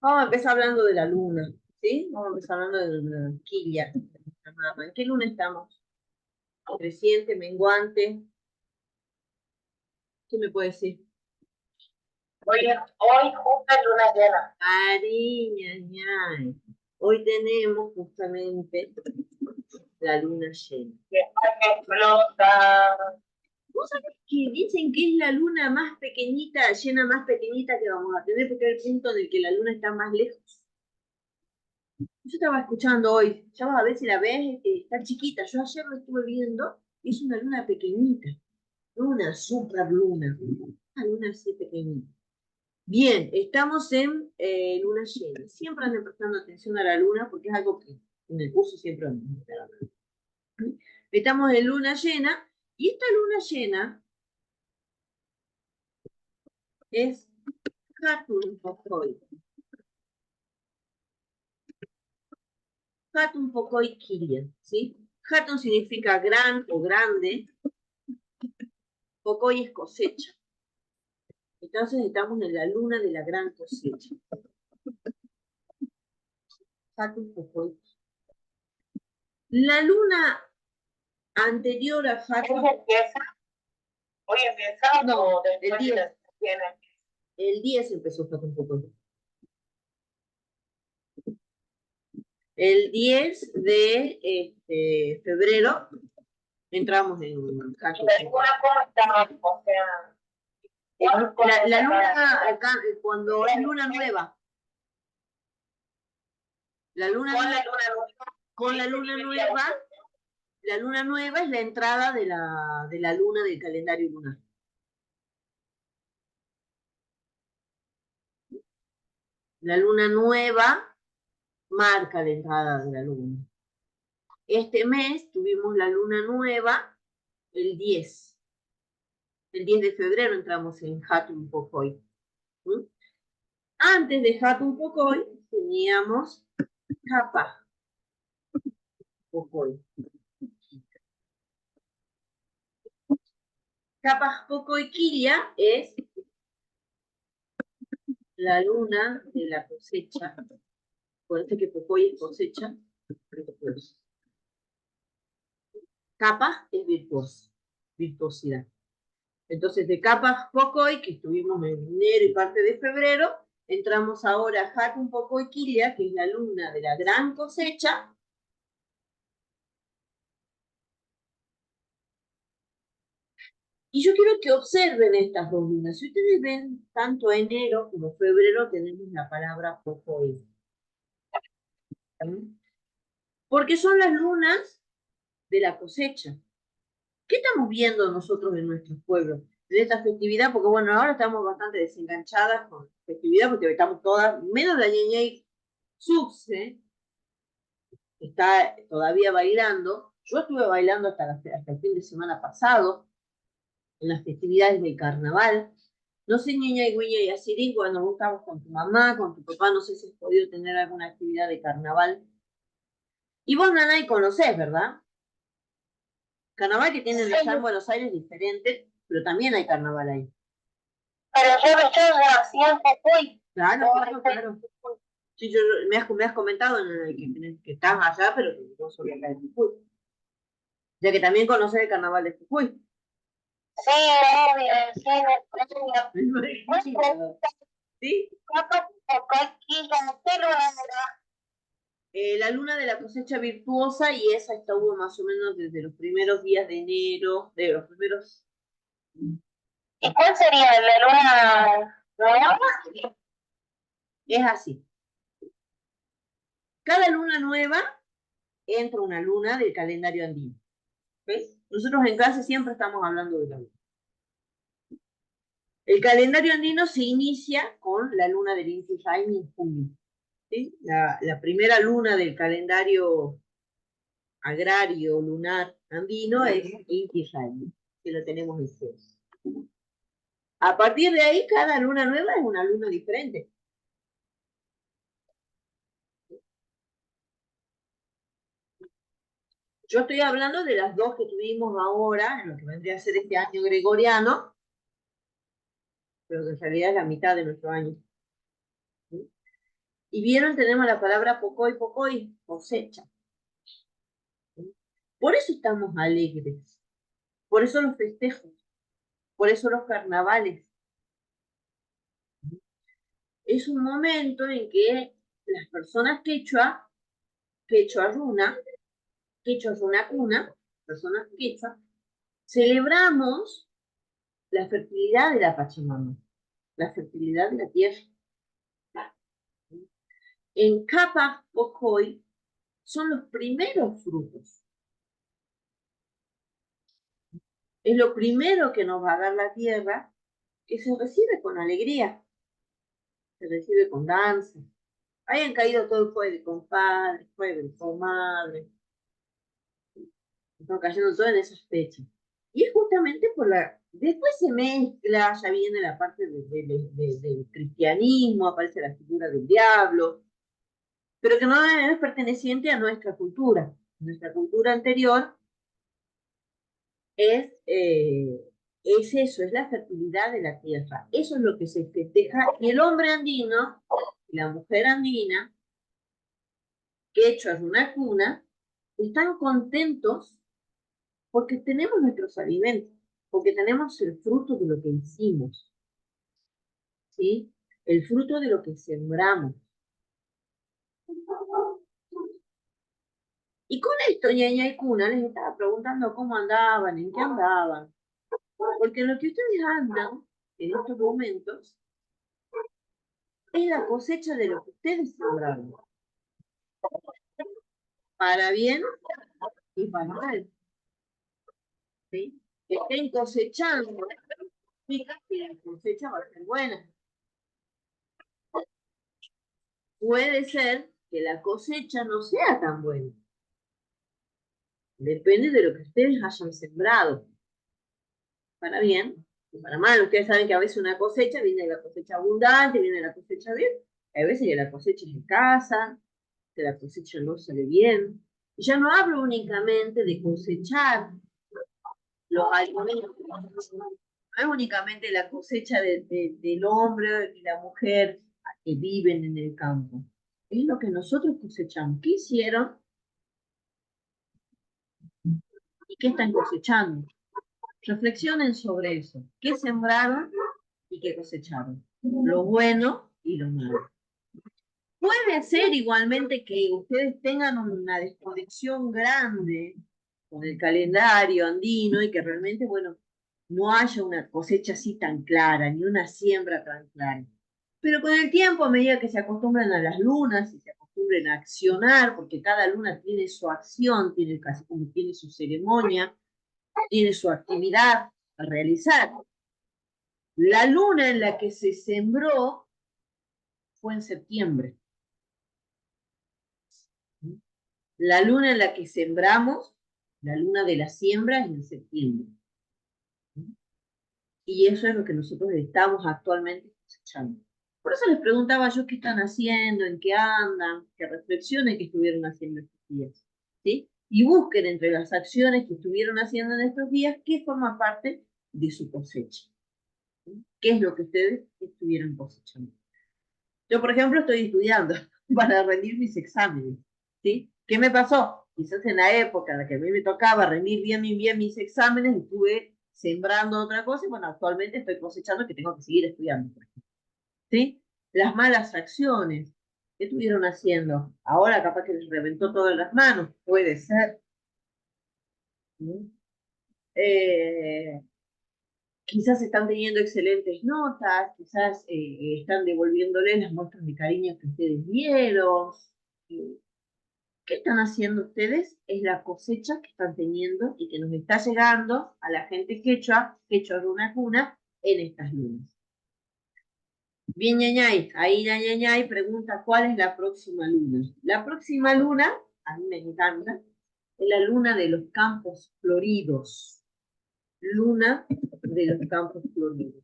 Vamos a empezar hablando de la luna, ¿sí? Vamos a empezar hablando de la quilla, de nuestra mamá. ¿En qué luna estamos? ¿Creciente, menguante? ¿Qué me puede decir? Hoy justo es luna llena. Ariña, ñay. Hoy tenemos justamente la luna llena. Después que explota. ¿Vos sabés que dicen que es la luna más pequeñita, llena más pequeñita que vamos a tener, porque es el punto en el que la luna está más lejos? Yo estaba escuchando hoy, ya vas a ver si la ves, está chiquita. Yo ayer lo estuve viendo, y es una luna pequeñita, no una super luna, una luna así pequeñita. Bien, estamos en luna llena. Siempre anden prestando atención a la luna porque es algo que en el curso siempre vamos a ver. Estamos en luna llena y esta luna llena es Hatun Pokoi. Hatun Pokoi Kiria, ¿sí? Hatun significa gran o grande, Pokoi es cosecha. Entonces estamos en la luna de la gran cosecha. Hatun Pokoi. La luna anterior a Hatun... ¿Hoy empieza? No, ¿O el después 10. tiene? El 10 empezó Hatun Pokoi. El 10 de febrero entramos en Hatun Pokoi. ¿Cómo está? O sea, La luna, acá, cuando es luna nueva, la luna con nueva, la luna nueva. con la luna nueva es la entrada de la luna del calendario lunar. La luna nueva marca la entrada de la luna. Este mes tuvimos la luna nueva el 10. El 10 de febrero entramos en Hatun Pokoi. ¿Mm? Antes de Hatun Pokoi teníamos Kappa Pokoi. Kappa Pokoi Kilia es la luna de la cosecha. Acuérdense que Pokoi es cosecha. Kappa es virtuosidad. Entonces, de Capas Pokoi, que estuvimos en enero y parte de febrero, entramos ahora a Hatun Pokoi Kilia, que es la luna de la gran cosecha. Y yo quiero que observen estas dos lunas. Si ustedes ven, tanto enero como febrero tenemos la palabra Pokoi. ¿Sí? Porque son las lunas de la cosecha. ¿Qué estamos viendo nosotros en nuestros pueblos? De esta festividad, porque bueno, ahora estamos bastante desenganchadas con la festividad, porque estamos todas, menos la Ñeñey Subse, está todavía bailando. Yo estuve bailando hasta el fin de semana pasado, en las festividades del carnaval. No sé, Niña y Guiña y Asirí, cuando vos estabas con tu mamá, con tu papá, no sé si has podido tener alguna actividad de carnaval. Y vos, Nanay, conocés, ¿verdad? Carnaval que tienen allá en Buenos Aires diferente, pero también hay carnaval ahí. Pero yo ya siempre fui. Claro, claro, claro. Sí, me has comentado que estás allá, pero que no soy acá de Jujuy. Ya que también conoces el carnaval de Jujuy. Sí, obvio, sí, ¿Sí? ¿Qué luna? La luna de la cosecha virtuosa y esa estuvo más o menos desde los primeros días de enero, de los primeros... ¿Y cuál sería la luna nueva? Es así. Cada luna nueva entra una luna del calendario andino. ¿Ves? Nosotros en clase siempre estamos hablando de la luna. El calendario andino se inicia con la luna del Inti Raymi en junio. ¿Sí? La primera luna del calendario agrario lunar andino es Inti Raymi, que lo tenemos en cero. A partir de ahí, cada luna nueva es una luna diferente. Yo estoy hablando de las dos que tuvimos ahora, en lo que vendría a ser este año gregoriano, pero que en realidad es la mitad de nuestro año. Y vieron, tenemos la palabra pocoy, pocoy, cosecha. Por eso estamos alegres, por eso los festejos, por eso los carnavales. Es un momento en que las personas quechua runa, personas quechua, celebramos la fertilidad de la Pachamama, la fertilidad de la tierra. En Capac Pocoy son los primeros frutos. Es lo primero que nos va a dar la tierra, que se recibe con alegría, se recibe con danza. Hayan caído todo el jueves de compadre, jueves de comadre, están cayendo todo en esas fechas. Y es justamente por la... Después se mezcla, ya viene la parte del cristianismo, aparece la figura del diablo, pero que no es perteneciente a nuestra cultura. Nuestra cultura anterior es eso, es la fertilidad de la tierra. Eso es lo que se festeja. Y el hombre andino y la mujer andina, que hechos una cuna, están contentos porque tenemos nuestros alimentos, porque tenemos el fruto de lo que hicimos, ¿sí? El fruto de lo que sembramos. Y con esto, Ñaña y Cuna les estaba preguntando cómo andaban, en qué andaban. Porque lo que ustedes andan en estos momentos es la cosecha de lo que ustedes sembraron, para bien y para mal. ¿Sí? Que estén cosechando, significa que la cosecha va a ser buena. Puede ser que la cosecha no sea tan buena. Depende de lo que ustedes hayan sembrado. Para bien y para mal. Ustedes saben que a veces una cosecha viene de la cosecha abundante, viene de la cosecha bien. Hay veces que la cosecha es escasa, que la cosecha no sale bien. Y ya no hablo únicamente de cosechar los alimentos. No es únicamente la cosecha del hombre y la mujer que viven en el campo. Es lo que nosotros cosechamos. ¿Qué hicieron y qué están cosechando? Reflexionen sobre eso. ¿Qué sembraron y qué cosecharon? Lo bueno y lo malo. Puede ser igualmente que ustedes tengan una desconexión grande con el calendario andino y que realmente, bueno, no haya una cosecha así tan clara, ni una siembra tan clara. Pero con el tiempo, a medida que se acostumbran a las lunas y se acostumbren a accionar, porque cada luna tiene su acción, tiene casi como tiene su ceremonia, tiene su actividad a realizar. La luna en la que se sembró fue en septiembre. La luna en la que sembramos, la luna de la siembra, es en septiembre. Y eso es lo que nosotros estamos actualmente cosechando. Por eso les preguntaba yo qué están haciendo, en qué andan, qué reflexiones que estuvieron haciendo estos días. ¿Sí? Y busquen entre las acciones que estuvieron haciendo en estos días qué forma parte de su cosecha. ¿Sí? ¿Qué es lo que ustedes estuvieron cosechando? Yo, por ejemplo, estoy estudiando para rendir mis exámenes. ¿Sí? ¿Qué me pasó? Quizás en la época en la que a mí me tocaba rendir bien mis exámenes, estuve sembrando otra cosa y bueno, actualmente estoy cosechando que tengo que seguir estudiando. ¿Sí? Las malas acciones, ¿qué estuvieron haciendo? Ahora capaz que les reventó todas las manos, puede ser. ¿Sí? Eh, Quizás están teniendo excelentes notas, quizás están devolviéndole las muestras de cariño que ustedes dieron. ¿Qué están haciendo ustedes? Es la cosecha que están teniendo y que nos está llegando a la gente quechua Runa Cuna, en estas lunas. Bien, ñañay, ahí ñañay pregunta cuál es la próxima luna. La próxima luna, a mí me encanta, es la luna de los campos floridos. Luna de los campos floridos.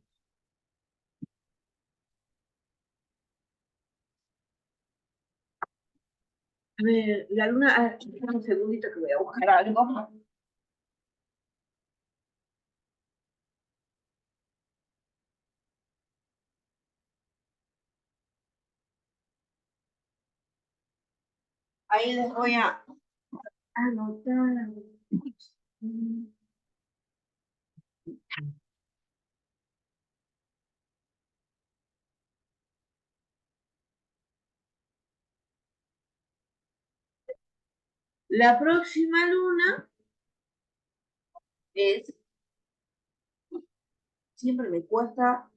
A ver, la luna, un segundito que voy a buscar algo. Ahí les voy a anotar. La próxima luna es, siempre me cuesta,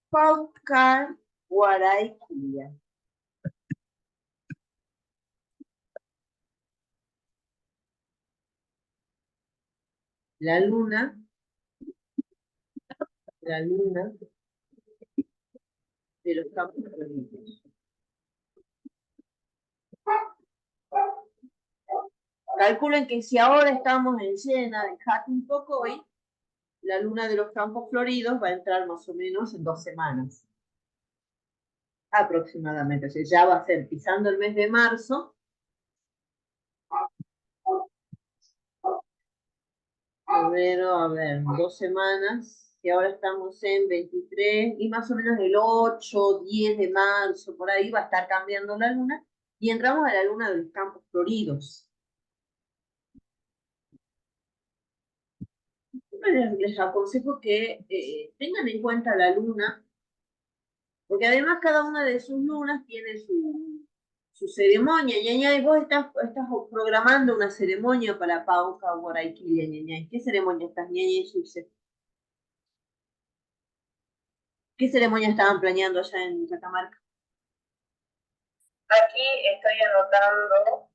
Paucar Guaraiquilla. La luna de los campos floridos. Calculen que si ahora estamos en llena, dejate un poco hoy, la luna de los campos floridos va a entrar más o menos en 2 semanas. Aproximadamente. O sea, ya va a ser pisando el mes de marzo. Febrero, a ver, 2 semanas. Y ahora estamos en 23 y más o menos el 8, 10 de marzo, por ahí va a estar cambiando la luna. Y entramos a la luna de los campos floridos. Les aconsejo que tengan en cuenta la luna, porque además cada una de sus lunas tiene su ceremonia. Ñañay, vos estás programando una ceremonia para Pauca Guaraiquilla, Ñañay. ¿Qué ceremonia estás, Ñañay Suce? ¿Qué ceremonia estaban planeando allá en Catamarca? Aquí estoy anotando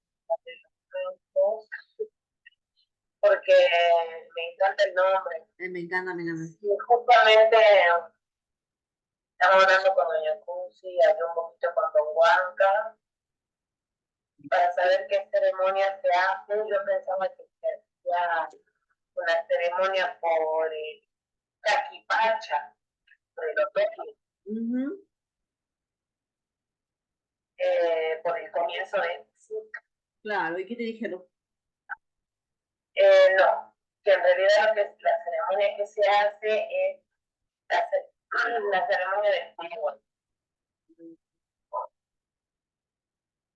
porque me encanta el nombre. Me encanta mi nombre. Y justamente estamos hablando con Doña Cusi, hablé un poquito con Don Huanca, para saber qué ceremonia se hace. Yo pensaba que se hacía una ceremonia por el Caquipacha, por el otoño, por el comienzo de Zika. Claro, ¿y qué te dijeron? No, que en realidad lo que es la ceremonia que se hace es la ceremonia del Pagua.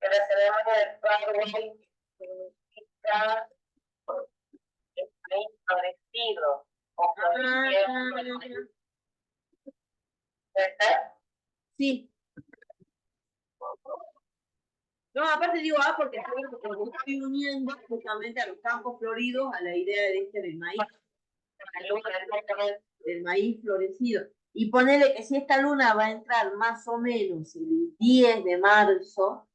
Que la ceremonia del Pagua significa el maíz florecido o floreciendo. ¿Verdad? Sí. No, aparte digo, porque estoy uniendo justamente a los campos floridos a la idea de del maíz. Del maíz florecido. Y ponele que si esta luna va a entrar más o menos el 10 de marzo,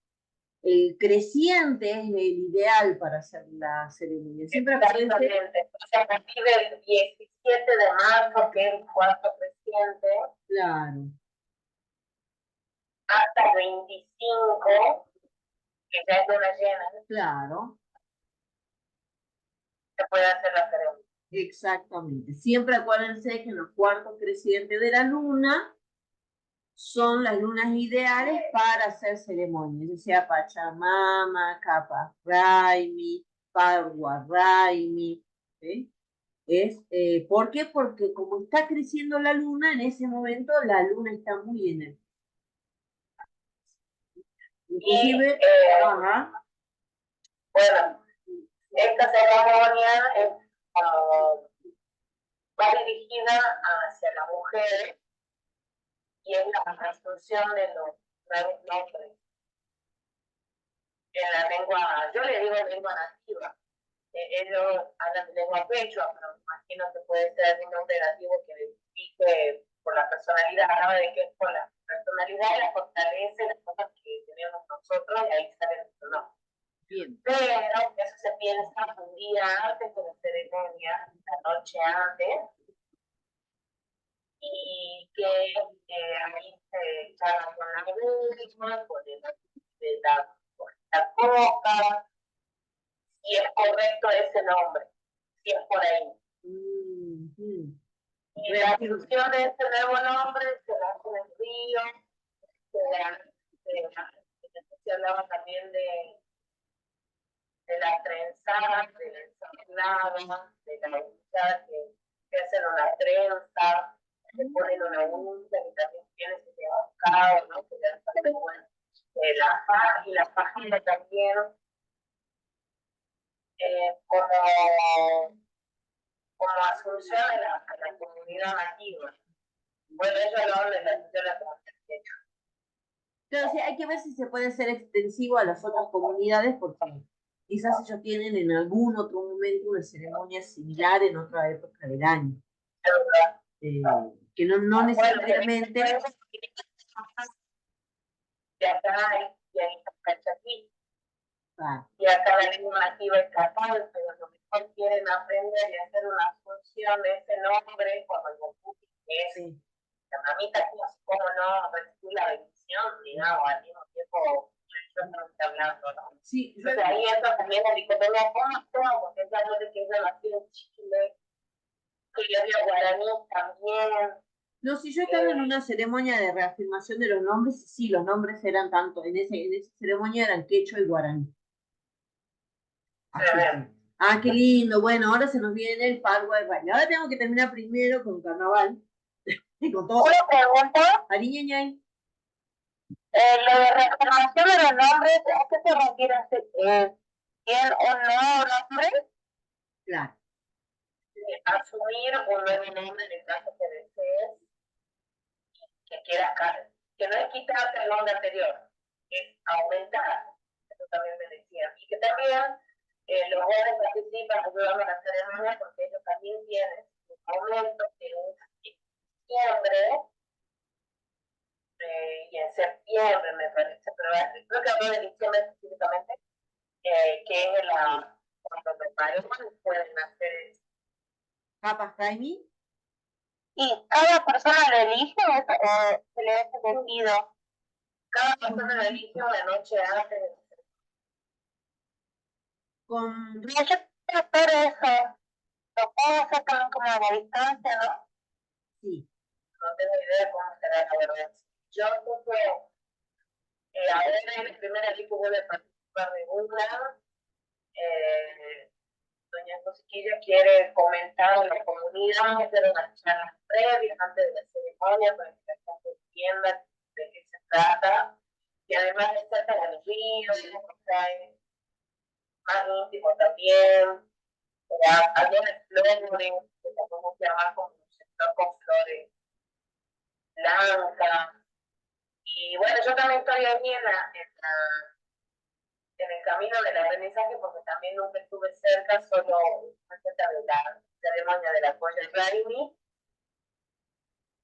el creciente es el ideal para hacer la ceremonia. Siempre aparece. O sea, a partir del 17 de marzo, que es el cuarto creciente. Claro. Hasta el 25, que ya es luna llena. Claro. Se puede hacer la ceremonia. Exactamente. Siempre acuérdense que los cuartos crecientes de la luna son las lunas ideales para hacer ceremonias, ya sea Pachamama, Capa Raimi, Parwa Raimi. ¿Sí? ¿Por qué? Porque como está creciendo la luna, en ese momento la luna está muy enérgica. Inclusive, bueno, esta ceremonia es va dirigida hacia la mujer y es la construcción de los nuevos nombres. En la lengua, yo le digo lengua nativa. Ellos hablan de lengua quechua, pero me imagino que puede ser algún nombre nativo que identifique por la personalidad, ¿no? De que es por la personalidad y la fortaleza, las cosas que tenemos nosotros, y ahí sale nuestro nombre. Bien. Pero eso se piensa un día antes de la ceremonia, la noche antes, y que ahí se charla con la misma, con la coca, si es correcto ese nombre, si es por ahí. Y la difusión de este nuevo nombre se hace en el río, se hablaba también de la trenzada, de la ensamblada, de la unidad que hacen una trenza, que ponen una unta, que también tiene que llevar cabo, ¿no? Que ya saben, la paz y la página también, como asunción a la comunidad nativa. Bueno, ellos lo hablan de la asunción a la comunidad nativa. Claro, sí, hay que ver si se puede ser extensivo a las otras comunidades, porque quizás ellos tienen en algún otro momento una ceremonia similar en otra época del año. Que no necesariamente. Y acá hay aquí. Ah. Y acá la lengua nativa es catalán, pero a lo mejor quieren aprender y hacer una función de ese nombre cuando el es sí. La mamita, ¿cómo no recibir la bendición, digamos, al mismo tiempo religiosamente hablando, ¿no? Sí, entonces ahí entra también la dicotomía, ¿cómo actúa? Porque es algo de que ella nació en Chile, que yo había guaraní también. No, si yo estaba en una ceremonia de reafirmación de los nombres, sí, los nombres eran tanto, en esa ceremonia eran quechua y guaraní. Ah, qué lindo. Bueno, ahora se nos viene el Paraguay Rally. Ahora tengo que terminar primero con carnaval. Y con todo. Una pregunta. Ariñeñay. Lo de reafirmación de los nombres, ¿a qué se refiere? ¿Quién o no nombre? Claro. Asumir un nuevo nombre en el caso que desees, que quieras, que no es quitarte el nombre anterior, es aumentar. Eso también me decían. Y que también los jóvenes participan ayudando a la ceremonia porque ellos también tienen un momento que es en diciembre y en septiembre, me parece, pero creo que hablo de diciembre específicamente, que es cuando los varones pueden hacer. ¿Papas Jaime? Y cada persona lo elige o se le hace sentido. Cada persona lo elige una noche antes. Con... Yo quiero hacer eso. Lo puedo hacer también como a la distancia, ¿no? Sí. No tengo idea cómo será la verdad. Yo supe, ahora en el primer equipo voy a participar de una. Doña Cosquilla quiere comentar a la comunidad, hacer unas charlas previas antes de la ceremonia para que la gente entienda de qué se trata. Y además de cerca del río, es más íntimo también. Algunas flores que se podemos llamar como un sector con flores blancas. Y bueno, yo también estoy ahí en el camino del aprendizaje porque también nunca estuve cerca, solo cerca de la ceremonia de la Colla Raimi,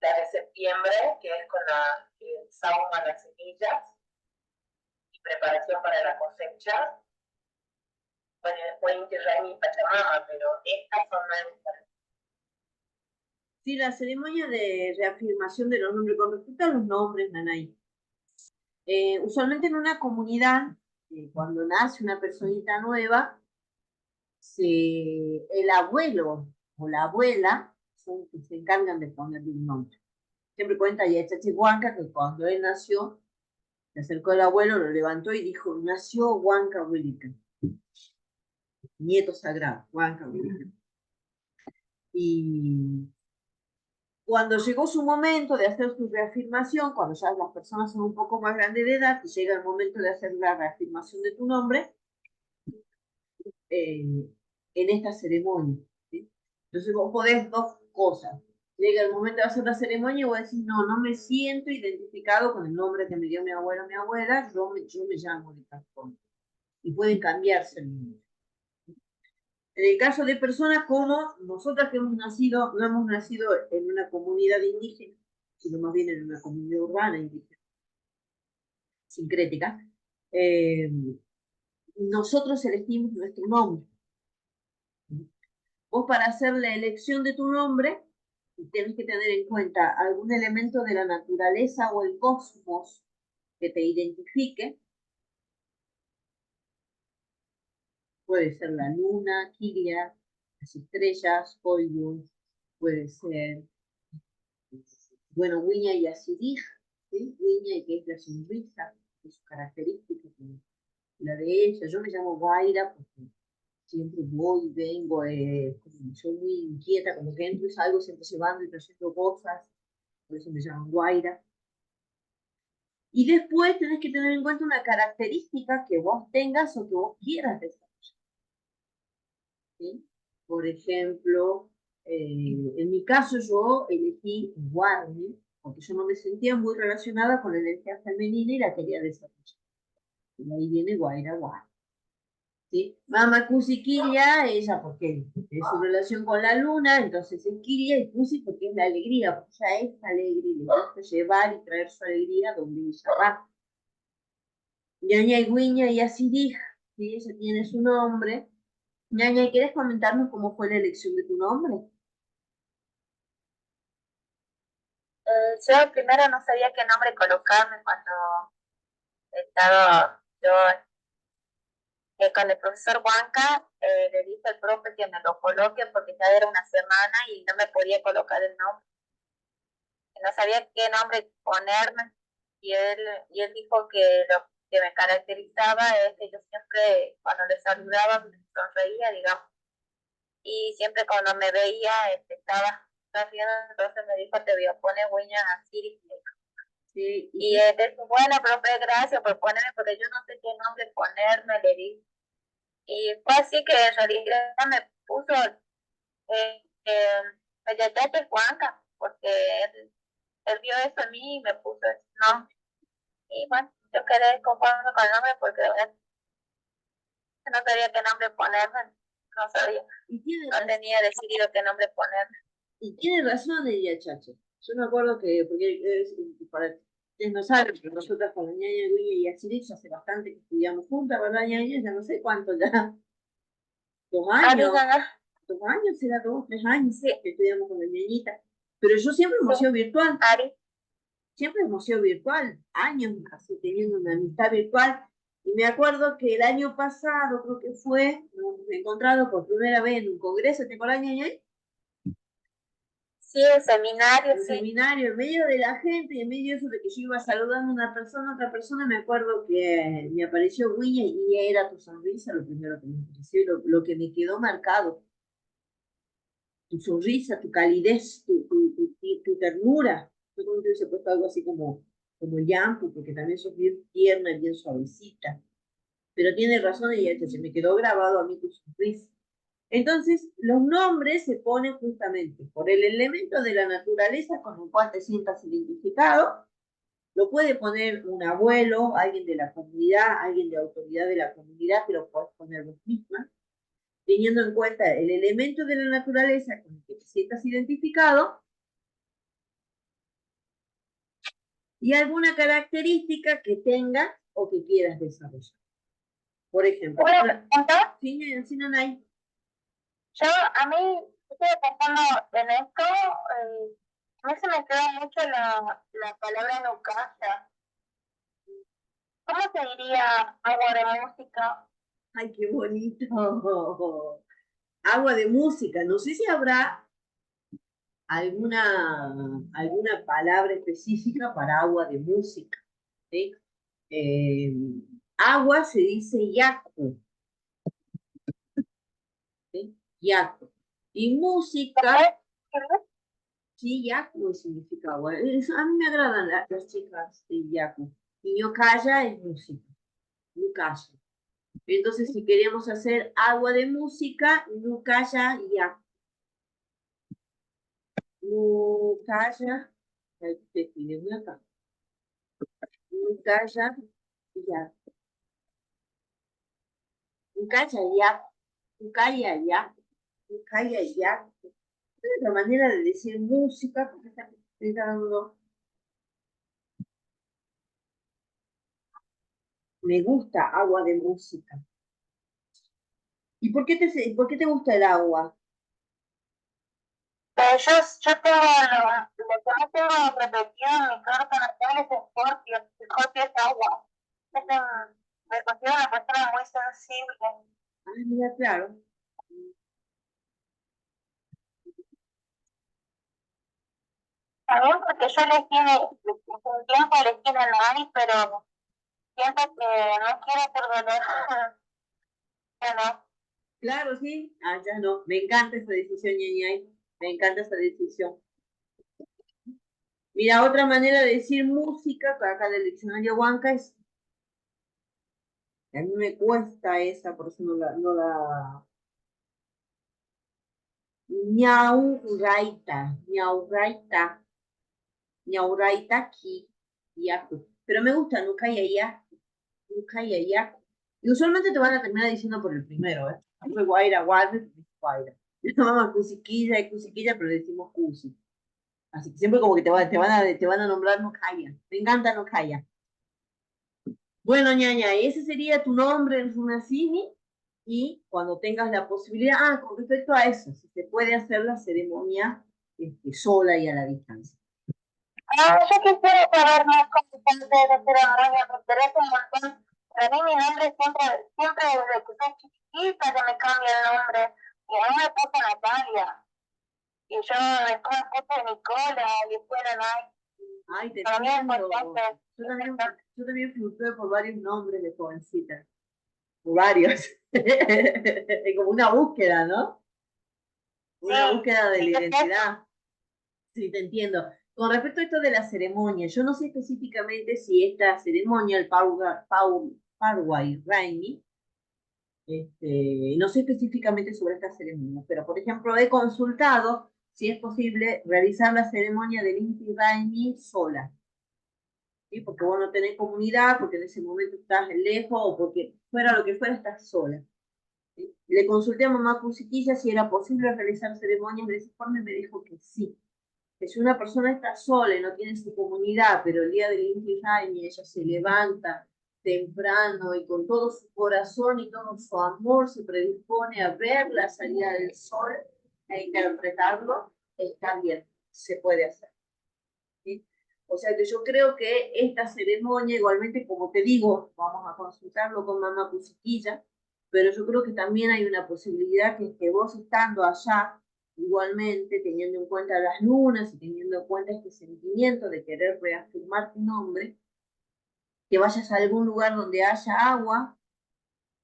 la de septiembre, que es con el sauma, las semillas y preparación para la cosecha. Bueno, después Inti Raimi y Pachamama, pero estas son nuevas. Sí, la ceremonia de reafirmación de los nombres, con respecto a los nombres, Nanay. Usualmente en una comunidad, cuando nace una personita nueva, el abuelo o la abuela son los que se encargan de ponerle un nombre. Siempre cuenta Yachachihuanca que cuando él nació, se acercó el abuelo, lo levantó y dijo, nació Huanca Abuelita. Nieto sagrado, Huanca Abuelita. Y cuando llegó su momento de hacer su reafirmación, cuando ya las personas son un poco más grandes de edad y llega el momento de hacer la reafirmación de tu nombre, en esta ceremonia. ¿Sí? Entonces vos podés dos cosas. Llega el momento de hacer la ceremonia y vos decís, no, no me siento identificado con el nombre que me dio mi abuelo o mi abuela, yo me llamo de esta forma. Y pueden cambiarse el nombre. En el caso de personas como nosotras que hemos nacido, no hemos nacido en una comunidad indígena, sino más bien en una comunidad urbana indígena, sincrética, nosotros elegimos nuestro nombre. Vos para hacer la elección de tu nombre, tienes que tener en cuenta algún elemento de la naturaleza o el cosmos que te identifique. Puede ser la luna, Kiria, las estrellas, Hollywood, puede ser, bueno, Wiña y Asidig, ¿sí? Wiña, que es la sonrisa, que es su característica, la de ella. Yo me llamo Guaira porque siempre voy, vengo, soy muy inquieta, como que entro y salgo siempre llevando y trayendo cosas, por eso me llaman Guaira. Y después tenés que tener en cuenta una característica que vos tengas o que vos quieras desarrollar. ¿Sí? Por ejemplo, en mi caso yo elegí Warner porque yo no me sentía muy relacionada con la energía femenina y la quería desarrollar. Y ahí viene Guaira Guara. ¿Sí? Mama Cusi Kiria, ella porque es su relación con la luna, entonces es Kiria, y Cusi porque es la alegría, porque ella es alegre y le gusta llevar y traer su alegría donde ella va. Ñaña y Guiña y Asirig, ¿sí? Ella tiene su nombre. Ñaña, ¿quieres comentarnos cómo fue la elección de tu nombre? Yo primero no sabía qué nombre colocarme cuando estaba yo con el profesor Huanca, le dije al profe que me lo coloque porque ya era una semana y no me podía colocar el nombre. No sabía qué nombre ponerme y él dijo que lo que me caracterizaba es que yo siempre cuando le saludaba me sonreía, digamos, y siempre cuando me veía estaba sonriendo, entonces me dijo te voy a poner William así. Sí, Y él dijo, bueno, profe, gracias por ponerme, porque yo no sé qué nombre ponerme, le dije. Y fue así que en realidad me puso Yayate Juanca, porque él vio eso en mí y me puso ese nombre. Y bueno, yo quedé conforme con el nombre porque no sabía qué nombre ponerme, no sabía, no tenía decidido qué nombre ponerme. Y tiene razón ella, Chacho. Yo me acuerdo que, porque para ustedes no saben, pero nosotras con la ñaña Guiña y Asirik hace bastante que estudiamos juntas, ¿verdad, ñaña? Ya no sé cuánto ya. 2 años. 2 años, será 2, 3 años Sí. que estudiamos con la ñañita. Pero yo siempre hemos sido virtual. Ari. Siempre hemos sido virtual. Años así teniendo una amistad virtual. Y me acuerdo que el año pasado, creo que fue, nos hemos encontrado por primera vez en un congreso, ¿te acuerdas, ñaña? Sí, el seminario, el seminario, en medio de la gente y en medio de eso de que yo iba saludando a una persona, a otra persona, me acuerdo que me apareció Guiña y era tu sonrisa lo primero que me apareció, lo que me quedó marcado. Tu sonrisa, tu calidez, tu ternura. Yo como te hubiese puesto algo así como llanto, porque también sos bien tierna y bien suavecita. Pero tiene razón ella, se me quedó grabado a mí tu sonrisa. Entonces, los nombres se ponen justamente por el elemento de la naturaleza con el cual te sientas identificado. Lo puede poner un abuelo, alguien de la comunidad, alguien de autoridad de la comunidad, que lo puedes poner vos misma, teniendo en cuenta el elemento de la naturaleza con el que te sientas identificado y alguna característica que tengas o que quieras desarrollar. Por ejemplo, sí, Nanay. Yo, a mí, estoy pensando en esto, a mí se me queda mucho la palabra nucasa. ¿Cómo se diría agua de música? Ay, qué bonito. Agua de música. No sé si habrá alguna palabra específica para agua de música. ¿Sí? Agua se dice yaku. ¿Sí? Yaku. Y música, sí, yaku significa agua. A mí me agradan las chicas de yaku. Y yokaya es música. Yukaya. Entonces, si queremos hacer agua de música, yukaya yaku. Yukaya, te escribimos acá. Yukaya yaku. Yukaya yaku. Yukaya yaku. Yukaya yaku. Es otra manera de decir música, porque está dando. Me gusta agua de música. ¿Y por qué te gusta el agua? Yo tengo lo que no tengo repetido en mi carta natal es Scorpio. Scorpio es agua. Me considero una persona muy sensible. Ah, mira, claro. También porque yo un tiempo elegí en Nani, pero siento que no quiero hacer dolor. Ya no. Claro, sí. Ah, ya no. Me encanta esa decisión, ñañay. Me encanta esa decisión. Mira, otra manera de decir música, que acá en el diccionario Huanca es, a mí me cuesta esa, por eso no la. Ñauraita, ñauraita, ñauraita ki, yaku. Pero me gusta Nucayayaku, Nucayayaku. Y usualmente te van a terminar diciendo por el primero, ¿eh? Fue Guaira, Guaira, Guaira. Le llamamos Cusiquilla y Cusiquilla, pero le decimos Cusi. Así que siempre como que te van a nombrar Nukaya. Me encanta Nukaya. Bueno, ñaña, ese sería tu nombre en Runasini y cuando tengas la posibilidad, con respecto a eso, si se puede hacer la ceremonia sola y a la distancia. Yo quisiera saber más cosas de la ceremonia, me interesa un montón. Para mí mi nombre siempre desde que soy chiquita que me cambia el nombre. Y a mí me puso Natalia. Y yo después me puse Nicola y después Nanay. Ay, te Para mí es entiendo. importante. Yo también fluctué por varios nombres de jovencita. Por varios. Es como una búsqueda, ¿no? Una búsqueda de la identidad. Sí, te entiendo. Con respecto a esto de la ceremonia, yo no sé específicamente si esta ceremonia, el Paraguay Raimi, no sé específicamente sobre esta ceremonia, pero por ejemplo he consultado si es posible realizar la ceremonia del Inti Raimi sola, ¿sí? Porque vos no tenés comunidad, porque en ese momento estás lejos o porque fuera lo que fuera estás sola. ¿Sí? Le consulté a mamá Cusiquilla si era posible realizar ceremonias de esa forma y me dijo que sí. Que si una persona está sola y no tiene su comunidad, pero el día del Inti Raymi ella se levanta temprano y con todo su corazón y todo su amor se predispone a ver la salida del sol e interpretarlo, está bien, se puede hacer. ¿Sí? O sea que yo creo que esta ceremonia, igualmente, como te digo, vamos a consultarlo con mamá Cusiquilla, pero yo creo que también hay una posibilidad que vos estando allá, igualmente, teniendo en cuenta las lunas y teniendo en cuenta este sentimiento de querer reafirmar tu nombre, que vayas a algún lugar donde haya agua,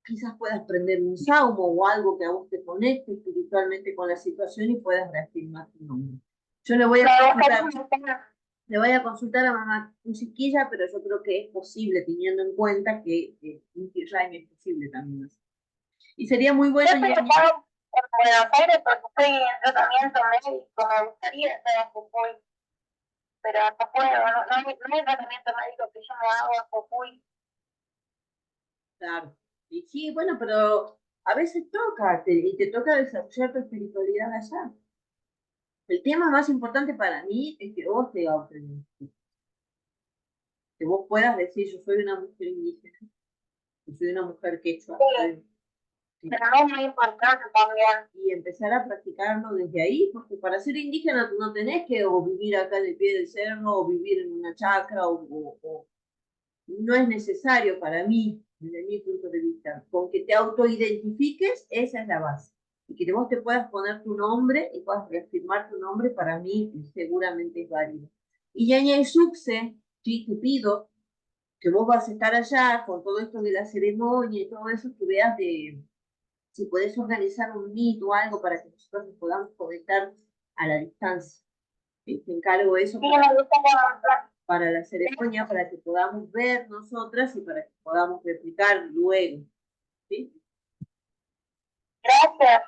quizás puedas prender un saumo o algo que a vos te conecte espiritualmente con la situación y puedas reafirmar tu nombre. Yo le voy a consultar. Le voy a consultar a mamá Chiquilla, pero yo creo que es posible, teniendo en cuenta que Inti Raymi es posible también. Y sería muy bueno. Yo estoy acá en Buenos Aires porque estoy en tratamiento médico, me gustaría estar en Jujuy, pero no puedo, no hay tratamiento médico que yo me hago en Jujuy. Claro. Y sí, bueno, pero a veces toca, y te toca desarrollar tu espiritualidad allá. El tema más importante para mí es que vos te autoidentifiques, que vos puedas decir, yo soy una mujer indígena, yo soy una mujer quechua, Sí. Sí. Pero no es muy importante también. Y empezar a practicarlo desde ahí, porque para ser indígena tú no tenés que o vivir acá en el pie del cerro, o vivir en una chacra, o no es necesario para mí, desde mi punto de vista. Con que te autoidentifiques, esa es la base. Y que vos te puedas poner tu nombre y puedas reafirmar tu nombre, para mí seguramente es válido. Y Yaña y Suxe, sí, te pido que vos vas a estar allá con todo esto de la ceremonia y todo eso, que veas de si podés organizar un meet o algo para que nosotros nos podamos conectar a la distancia. ¿Sí? Te encargo eso Sí, me gusta para la ceremonia, para que podamos ver nosotras y para que podamos replicar luego. ¿Sí? Gracias.